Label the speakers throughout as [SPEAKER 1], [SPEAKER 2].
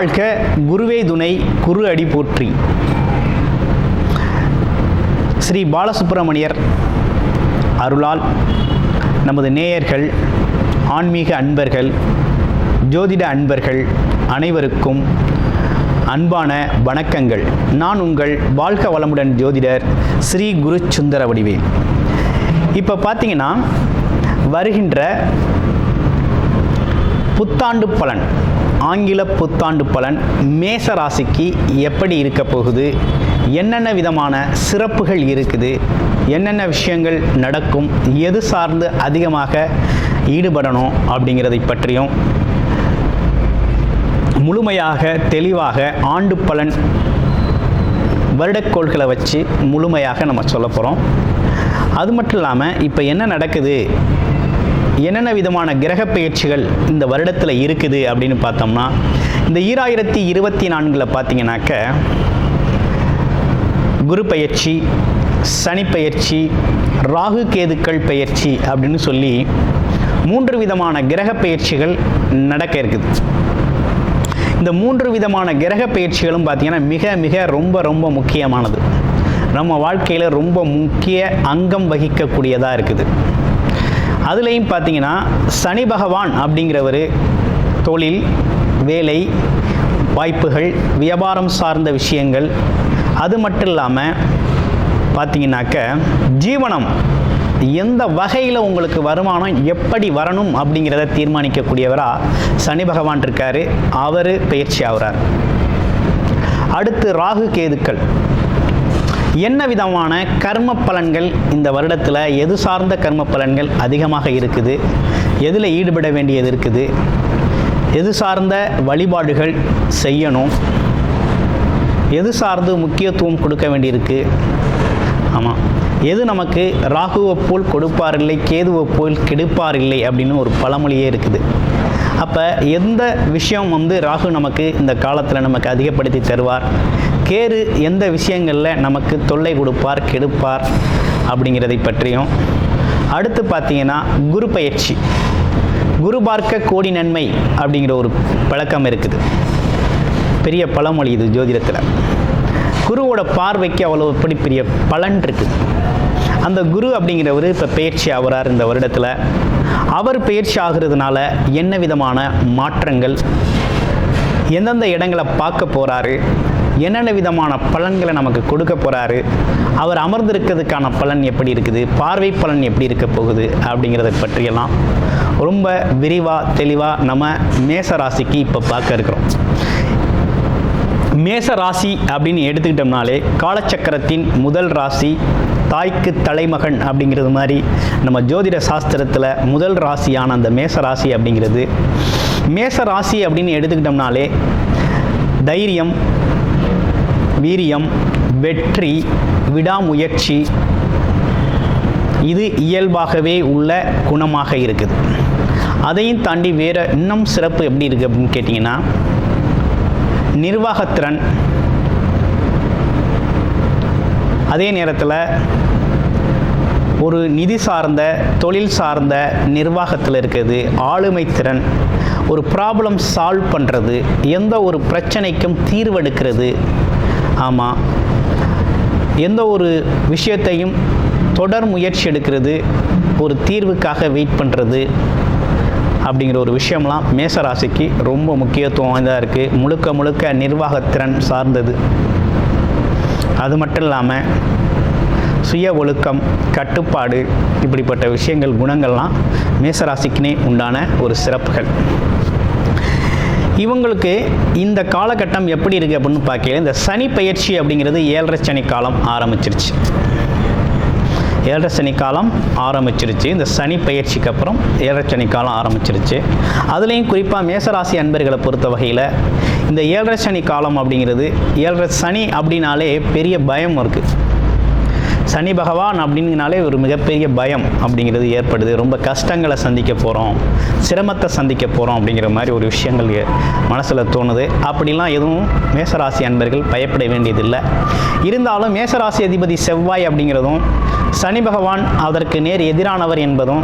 [SPEAKER 1] வாழ்க, குருவே துணை, குரு அடி போற்றி. ஸ்ரீ பாலசுப்பிரமணியர் அருளால் நமது நேயர்கள், ஆன்மீக அன்பர்கள், ஜோதிட அன்பர்கள் அனைவருக்கும் அன்பான வணக்கங்கள். நான் உங்கள் வாழ்க வளமுடன் ஜோதிடர் ஸ்ரீ குரு சுந்தர வடிவேல். இப்போ பார்த்தீங்கன்னா வருகின்ற புத்தாண்டு பலன், ஆங்கில புத்தாண்டு பலன் மேச ராசிக்கு எப்படி இருக்க போகுது, என்னென்ன விதமான சிறப்புகள் இருக்குது, என்னென்ன விஷயங்கள் நடக்கும், எது சார்ந்து அதிகமாக ஈடுபடணும் அப்படிங்கிறதை பற்றியும் முழுமையாக தெளிவாக ஆண்டு பலன் வருடக்கோள்களை வச்சு முழுமையாக நம்ம சொல்ல போகிறோம். அது மட்டும் இல்லாமல் இப்போ என்ன நடக்குது, என்னென்ன விதமான கிரக பயிற்சிகள் இந்த வருடத்தில் இருக்குது அப்படின்னு பார்த்தோம்னா, இந்த 2024 பார்த்தீங்கன்னாக்க குரு பயிற்சி, சனி பயிற்சி, ராகு கேதுக்கள் பயிற்சி அப்படின்னு சொல்லி 3 விதமான கிரக பயிற்சிகள் நடக்க இருக்குது. இந்த 3 விதமான கிரக பயிற்சிகளும் பார்த்தீங்கன்னா மிக மிக ரொம்ப முக்கியமானது. நம்ம வாழ்க்கையில் ரொம்ப முக்கிய அங்கம் வகிக்கக்கூடியதாக இருக்குது. அதுலேயும் பார்த்தீங்கன்னா சனி பகவான் அப்படிங்கிறவர் தொழில், வேலை வாய்ப்புகள், வியாபாரம் சார்ந்த விஷயங்கள், அது மட்டும் இல்லாமல் பார்த்தீங்கன்னாக்க ஜீவனம் எந்த வகையில் உங்களுக்கு வருமானம் எப்படி வரணும் அப்படிங்கிறத தீர்மானிக்கக்கூடியவராக சனி பகவான் இருக்கார். அவர் பயிற்சி ஆகிறார். அடுத்து ராகு கேதுக்கள். என்ன விதமான கர்ம பலன்கள் இந்த வருடத்தில், எது சார்ந்த கர்ம பலன்கள் அதிகமாக இருக்குது, எதில் ஈடுபட வேண்டியது இருக்குது, எது சார்ந்த வழிபாடுகள் செய்யணும், எது சார்ந்து முக்கியத்துவம் கொடுக்க வேண்டியிருக்கு. ஆமாம், எது நமக்கு ராகுவை போல் கொடுப்பார் இல்லை, கேதுவை போல் கெடுப்பார் இல்லை அப்படின்னு ஒரு பழமொழியே இருக்குது. அப்போ எந்த விஷயம் ராகு நமக்கு இந்த காலத்தில் நமக்கு அதிகப்படுத்தி தருவார், கேது எந்த விஷயங்களில் நமக்கு தொல்லை கொடுப்பார், கெடுப்பார் அப்படிங்கிறதை பற்றியும். அடுத்து பார்த்தீங்கன்னா குரு பயிற்சி. குரு பார்க்க கோடி நன்மை அப்படிங்கிற ஒரு பழக்கம் இருக்குது. பெரிய பழமொழி இது ஜோதிடத்தில். குருவோட பார்வைக்கு அவ்வளோ எப்படி பெரிய பலன் இருக்குது. அந்த குரு அப்படிங்கிறவர் இப்போ பயிற்சி ஆகிறார் இந்த வருடத்தில். அவர் பயிற்சி ஆகிறதுனால என்ன விதமான மாற்றங்கள், எந்தெந்த இடங்களை பார்க்க போகிறாரு, என்னென்ன விதமான பலன்களை நமக்கு கொடுக்க போகிறாரு, அவர் அமர்ந்திருக்கிறதுக்கான பலன் எப்படி இருக்குது, பார்வை பலன் எப்படி இருக்க போகுது அப்படிங்கிறத பற்றியெல்லாம் ரொம்ப விரிவாக தெளிவாக நம்ம மேச ராசிக்கு இப்போ பார்க்க இருக்கிறோம். மேச ராசி அப்படின்னு எடுத்துக்கிட்டோம்னாலே காலச்சக்கரத்தின் முதல் ராசி, தாய்க்கு தலைமகன் அப்படிங்கிறது மாதிரி நம்ம ஜோதிட சாஸ்திரத்தில் முதல் ராசியான அந்த மேச ராசி அப்படிங்கிறது, மேச ராசி அப்படின்னு எடுத்துக்கிட்டோம்னாலே தைரியம், வீரியம், வெற்றி, விடாமுயற்சி இது இயல்பாகவே உள்ள குணமாக இருக்குது. அதையும் தாண்டி வேறு இன்னும் சிறப்பு எப்படி இருக்குது அப்படின்னு கேட்டிங்கன்னா, நிர்வாகத்திறன், அதே நேரத்தில் ஒரு நிதி சார்ந்த, தொழில் சார்ந்த நிர்வாகத்தில் இருக்கிறது, ஆளுமை திறன், ஒரு ப்ராப்ளம் சால்வ் பண்ணுறது, எந்த ஒரு பிரச்சனைக்கும் தீர்வெடுக்கிறது. ஆமாம், எந்த ஒரு விஷயத்தையும் தொடர் முயற்சி எடுக்கிறது, ஒரு தீர்வுக்காக வெயிட் பண்ணுறது அப்படிங்கிற ஒரு விஷயம்லாம் மேசராசிக்கு ரொம்ப முக்கியத்துவம் வாய்ந்ததாக இருக்குது. முழுக்க நிர்வாகத்திறன் சார்ந்தது. அது மட்டும் இல்லாமல் சுய ஒழுக்கம், கட்டுப்பாடு, இப்படிப்பட்ட விஷயங்கள், குணங்கள்லாம் மேசராசிக்குனே உண்டான ஒரு சிறப்புகள். இவங்களுக்கு இந்த காலகட்டம் எப்படி இருக்குது அப்படின்னு பார்க்கல, இந்த சனி பயிற்சி அப்படிங்கிறது 7.5 சனி காலம் ஆரம்பிச்சிருச்சு. 7.5 சனி காலம் ஆரம்பிச்சிருச்சு. இந்த சனி பயிற்சிக்கு அப்புறம் 7.5 சனி காலம் ஆரம்பிச்சிருச்சு. அதுலேயும் குறிப்பாக மேசராசி அன்பர்களை பொறுத்த வகையில் இந்த 7.5 சனி காலம் அப்படிங்கிறது, 7.5 சனி அப்படின்னாலே பெரிய பயம் இருக்குது. சனி பகவான் அப்படின்னாலே ஒரு மிகப்பெரிய பயம் அப்படிங்கிறது ஏற்படுது. ரொம்ப கஷ்டங்களை சந்திக்க போகிறோம், சிரமத்தை சந்திக்க போகிறோம் அப்படிங்கிற மாதிரி ஒரு விஷயங்கள் மனசில் தோணுது. அப்படிலாம் எதுவும் மேசராசி அன்பர்கள் பயப்பட வேண்டியதில்லை. இருந்தாலும் மேசராசி அதிபதி செவ்வாய் அப்படிங்கிறதும், சனி பகவான் அதற்கு நேர் எதிரானவர் என்பதும்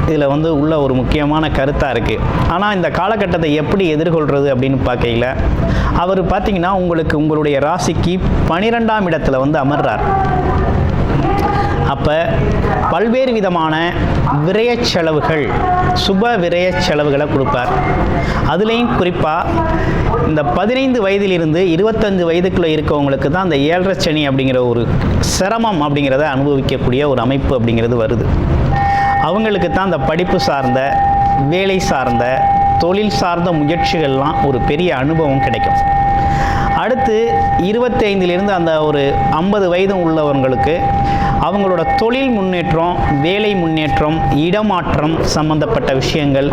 [SPEAKER 1] இதில் உள்ள ஒரு முக்கியமான கருத்தாக இருக்குது. ஆனால் இந்த காலகட்டத்தை எப்படி எதிர்கொள்கிறது அப்படின்னு பார்க்கையில் அவர் பார்த்திங்கன்னா உங்களுடைய ராசிக்கு 12ஆம் இடத்துல அமர்றார். அப்போ பல்வேறு விதமான விரய செலவுகள், சுப விரய செலவுகளை கொடுப்பார். அதுலேயும் குறிப்பாக இந்த 15 வயதிலிருந்து 25 வயதுக்குள்ளே இருக்கவங்களுக்கு தான் அந்த 7.5 சனி அப்படிங்கிற ஒரு சிரமம் அப்படிங்கிறத அனுபவிக்கக்கூடிய ஒரு அமைப்பு அப்படிங்கிறது வருது. அவங்களுக்கு தான் அந்த படிப்பு சார்ந்த, வேலை சார்ந்த, தொழில் சார்ந்த முயற்சிகள்லாம் ஒரு பெரிய அனுபவம் கிடைக்கும். அடுத்து 25லிருந்து அந்த ஒரு 50 வயது உள்ளவங்களுக்கு அவங்களோட தொழில் முன்னேற்றம், வேலை முன்னேற்றம், இடமாற்றம் சம்பந்தப்பட்ட விஷயங்கள்,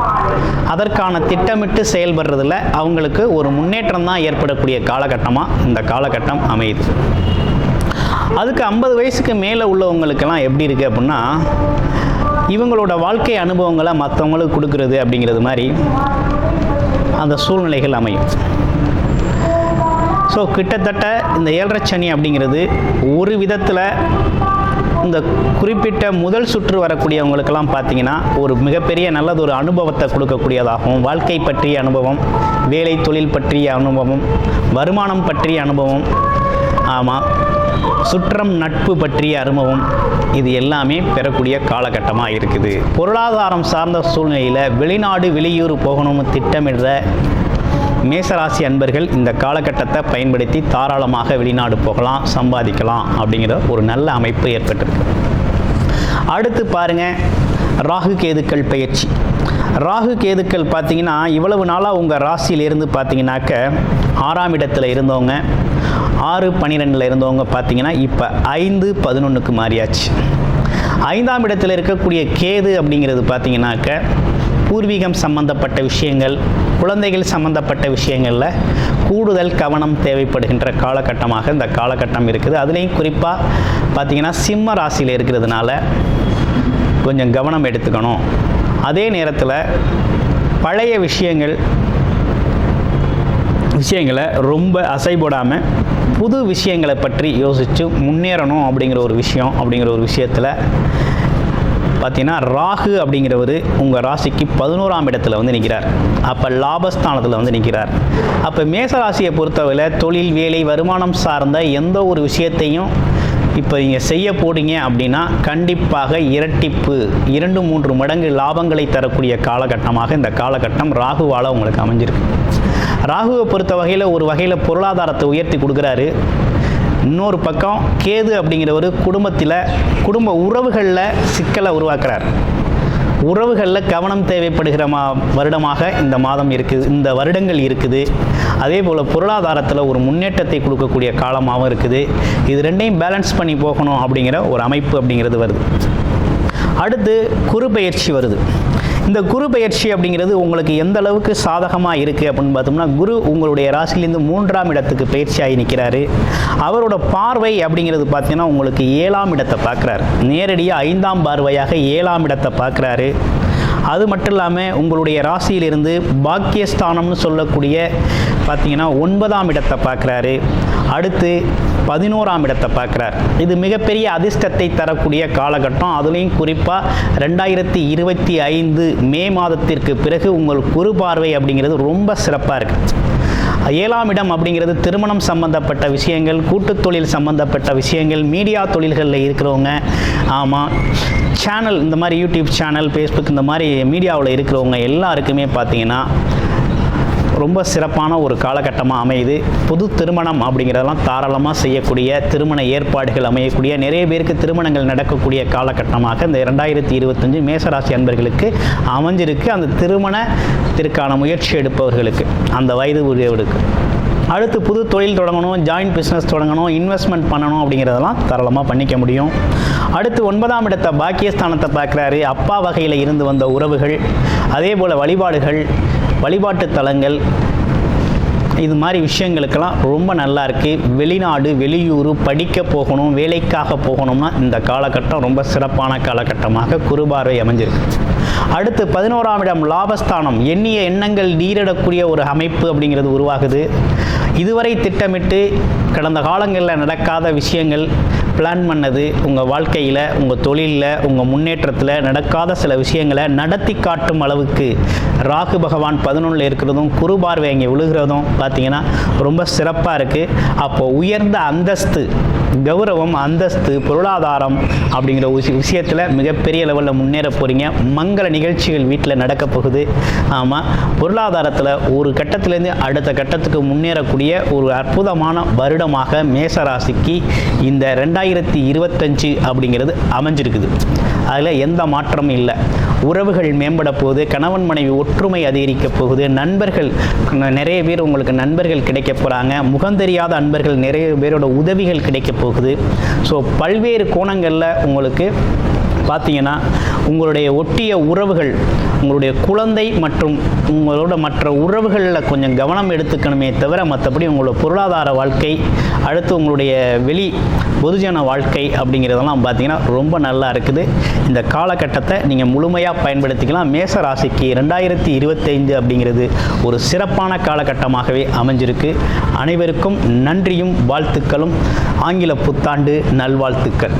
[SPEAKER 1] அதற்கான திட்டமிட்டு செயல்படுறதுல அவங்களுக்கு ஒரு முன்னேற்றம் தான் ஏற்படக்கூடிய காலகட்டமாக இந்த காலகட்டம் அமையுது. அதுக்கு 50 வயசுக்கு மேலே உள்ளவங்களுக்கெல்லாம் எப்படி இருக்குது அப்படின்னா, இவங்களோட வாழ்க்கை அனுபவங்களை மற்றவங்களுக்கு கொடுக்கறது அப்படிங்கிறது மாதிரி அந்த சூழ்நிலைகள் அமையும். ஸோ கிட்டத்தட்ட இந்த 7.5 சனி அப்படிங்கிறது ஒரு விதத்தில் இந்த குறிப்பிட்ட முதல் சுற்று வரக்கூடியவங்களுக்கெல்லாம் பார்த்திங்கன்னா ஒரு மிகப்பெரிய நல்லதொரு அனுபவத்தை கொடுக்கக்கூடியதாகவும், வாழ்க்கை பற்றிய அனுபவம், வேலை தொழில் பற்றிய அனுபவம், வருமானம் பற்றிய அனுபவம், ஆமாம், சுற்றம் நட்பு பற்றிய அனுபவம், இது எல்லாமே பெறக்கூடிய காலகட்டமாக இருக்குது. பொருளாதாரம் சார்ந்த சூழ்நிலையில் வெளிநாடு வெளியூர் போகணும்னு திட்டமிடுற மேசராசி அன்பர்கள் இந்த காலகட்டத்தை பயன்படுத்தி தாராளமாக வெளிநாடு போகலாம், சம்பாதிக்கலாம் அப்படிங்கிற ஒரு நல்ல அமைப்பு ஏற்பட்டிருக்கு. அடுத்து பாருங்கள், ராகு கேதுக்கள் பயிற்சி. ராகு கேதுக்கள் பார்த்திங்கன்னா இவ்வளவு நாளாக உங்கள் ராசியிலிருந்து பார்த்திங்கனாக்க 6ஆம் இடத்துல இருந்தவங்க, 6-12 இருந்தவங்க பார்த்திங்கன்னா இப்போ 5-11க்கு மாறியாச்சு. 5ஆம் இடத்துல இருக்கக்கூடிய கேது அப்படிங்கிறது பார்த்திங்கனாக்க பூர்வீகம் சம்பந்தப்பட்ட விஷயங்கள், குழந்தைகள் சம்பந்தப்பட்ட விஷயங்களில் கூடுதல் கவனம் தேவைப்படுகின்ற காலகட்டமாக இந்த காலகட்டம் இருக்குது. அதுலேயும் குறிப்பாக பார்த்திங்கன்னா சிம்ம ராசியில் இருக்கிறதுனால கொஞ்சம் கவனம் எடுத்துக்கணும். அதே நேரத்தில் பழைய விஷயங்களை ரொம்ப அசைபோடாமல் புது விஷயங்களை பற்றி யோசித்து முன்னேறணும் அப்படிங்கிற ஒரு விஷயத்தில் பார்த்தீங்கன்னா ராகு அப்படிங்கிறவர் உங்கள் ராசிக்கு 11ஆம் இடத்துல நிற்கிறார். அப்போ லாபஸ்தானத்தில் நிற்கிறார். அப்போ மேசராசியை பொறுத்தவரை தொழில், வேலை, வருமானம் சார்ந்த எந்த ஒரு விஷயத்தையும் இப்போ நீங்கள் செய்ய போறீங்க அப்படின்னா கண்டிப்பாக இரட்டிப்பு, 2-3 மடங்கு லாபங்களை தரக்கூடிய காலகட்டமாக இந்த காலகட்டம் ராகுவால் உங்களுக்கு அமைஞ்சிருக்கு. ராகுவை பொறுத்த வகையில் ஒரு வகையில் பொருளாதாரத்தை உயர்த்தி கொடுக்குறாரு. இன்னொரு பக்கம் கேது அப்படிங்கிறவர் குடும்ப உறவுகளில் சிக்கலை உருவாக்குறார். உறவுகளில் கவனம் தேவைப்படுகிற வருடமாக இந்த மாதம் இருக்குது, இந்த வருடங்கள் இருக்குது. அதே போல் பொருளாதாரத்தில் ஒரு முன்னேற்றத்தை கொடுக்கக்கூடிய காலமாகவும் இருக்குது. இது ரெண்டையும் பேலன்ஸ் பண்ணி போகணும் அப்படிங்கிற ஒரு அமைப்பு அப்படிங்கிறது வருது. அடுத்து குரு பெயர்ச்சி வருது. இந்த குரு பெயர்ச்சி அப்படிங்கிறது உங்களுக்கு எந்த அளவுக்கு சாதகமாக இருக்குது அப்படின்னு பார்த்தோம்னா, குரு உங்களுடைய ராசியிலேருந்து 3ஆம் இடத்துக்கு பயிற்சியாகி நிற்கிறாரு. அவரோட பார்வை அப்படிங்கிறது பார்த்தீங்கன்னா உங்களுக்கு 7ஆம் இடத்தை பார்க்குறாரு. நேரடியாக 5ஆம் பார்வையாக 7ஆம் இடத்தை பார்க்குறாரு. அது மட்டும் இல்லாமல் உங்களுடைய ராசியிலிருந்து பாக்கியஸ்தானம்னு சொல்லக்கூடிய பார்த்தீங்கன்னா 9ஆம் இடத்தை பார்க்குறாரு. அடுத்து 11ஆம் இடத்தை பார்க்குறார். இது மிகப்பெரிய அதிர்ஷ்டத்தை தரக்கூடிய காலகட்டம். அதுலேயும் குறிப்பாக 2025 மே மாதத்திற்கு பிறகு உங்கள் குரு பார்வை அப்படிங்கிறது ரொம்ப சிறப்பாக இருக்குது. 7ஆம் இடம் அப்படிங்கிறது திருமணம் சம்பந்தப்பட்ட விஷயங்கள், கூட்டுத் தொழில் சம்பந்தப்பட்ட விஷயங்கள், மீடியா தொழில்களில் இருக்கிறவங்க, ஆமாம், சேனல், இந்த மாதிரி யூடியூப் சேனல், ஃபேஸ்புக், இந்த மாதிரி மீடியாவில் இருக்கிறவங்க எல்லாருக்குமே பார்த்தீங்கன்னா ரொம்ப சிறப்பான ஒரு காலகட்டமாக அமையுது. புது திருமணம் அப்படிங்கிறதெல்லாம் தாராளமாக செய்யக்கூடிய, திருமண ஏற்பாடுகள் அமையக்கூடிய, நிறைய பேருக்கு திருமணங்கள் நடக்கக்கூடிய காலகட்டமாக இந்த 2025 மேசராசி அன்பர்களுக்கு அமைஞ்சிருக்கு. அந்த திருமணத்திற்கான முயற்சி எடுப்பவர்களுக்கு, அந்த வயது உரியவர்களுக்கு. அடுத்து புது தொழில் தொடங்கணும், ஜாயிண்ட் பிஸ்னஸ் தொடங்கணும், இன்வெஸ்ட்மெண்ட் பண்ணணும் அப்படிங்கிறதெல்லாம் தாராளமாக பண்ணிக்க முடியும். அடுத்து 9ஆம் இடத்தை பாக்கியஸ்தானத்தை பார்க்குறாரு. அப்பா வகையில் இருந்து வந்த உறவுகள், அதே போல் வழிபாடுகள், வழிபாட்டு தலங்கள், இது மாதிரி விஷயங்களுக்கெல்லாம் ரொம்ப நல்லா இருக்குது. வெளிநாடு, வெளியூர் படிக்க போகணும், வேலைக்காக போகணும்னா இந்த காலகட்டம் ரொம்ப சிறப்பான காலகட்டமாக குருபார்வை அமைஞ்சிருக்கு. அடுத்து 11ஆம் இடம் லாபஸ்தானம், எண்ணிய எண்ணங்கள் நீரிடக்கூடிய ஒரு அமைப்பு அப்படிங்கிறது உருவாகுது. இதுவரை திட்டமிட்டு கடந்த காலங்களில் நடக்காத விஷயங்கள், பிளான் பண்ணது உங்கள் வாழ்க்கையில், உங்கள் தொழிலில், உங்கள் முன்னேற்றத்தில் நடக்காத சில விஷயங்களை நடத்தி காட்டும் அளவுக்கு ராகு பகவான் 11ல் இருக்கிறதும் குரு பார்வை இங்கே விழுகிறதும் பார்த்திங்கன்னா ரொம்ப சிறப்பாக இருக்குது. அப்போது உயர்ந்த அந்தஸ்து, கௌரவம், அந்தஸ்து, பொருளாதாரம் அப்படிங்கிற விஷயத்தில் மிகப்பெரிய லெவலில் முன்னேற போகிறீங்க. மங்கள நிகழ்ச்சிகள் வீட்டில் நடக்க போகுது. ஆமாம், பொருளாதாரத்தில் ஒரு கட்டத்திலேருந்து அடுத்த கட்டத்துக்கு முன்னேறக்கூடிய ஒரு அற்புதமான வருடமாக மேசராசிக்கு இந்த 2025 அப்படிங்கிறது அமைஞ்சிருக்குது. அதில் எந்த மாற்றமும் இல்லை. உறவுகள் மேம்பட போகுது, கணவன் மனைவி ஒற்றுமை அதிகரிக்க போகுது, நண்பர்கள் நிறைய பேர் உங்களுக்கு நண்பர்கள் கிடைக்க போகிறாங்க, முகந்தெரியாத அன்பர்கள் நிறைய பேரோட உதவிகள் கிடைக்க போகுது. ஸோ பல்வேறு கோணங்களில் உங்களுக்கு பார்த்தீங்கன்னா உங்களுடைய ஒட்டிய உறவுகள், உங்களுடைய குழந்தை மற்றும் உங்களோட மற்ற உறவுகளில் கொஞ்சம் கவனம் எடுத்துக்கணுமே தவிர மற்றபடி உங்களோட பொருளாதார வாழ்க்கை, அடுத்து உங்களுடைய வெளி பொதுஜன வாழ்க்கை அப்படிங்கிறதெல்லாம் பார்த்தீங்கன்னா ரொம்ப நல்லா இருக்குது. இந்த காலகட்டத்தை நீங்கள் முழுமையாக பயன்படுத்திக்கலாம். மேச ராசிக்கு 2025 அப்படிங்கிறது ஒரு சிறப்பான காலகட்டமாகவே அமைஞ்சிருக்கு. அனைவருக்கும் நன்றியும் வாழ்த்துக்களும். ஆங்கில புத்தாண்டு நல்வாழ்த்துக்கள்.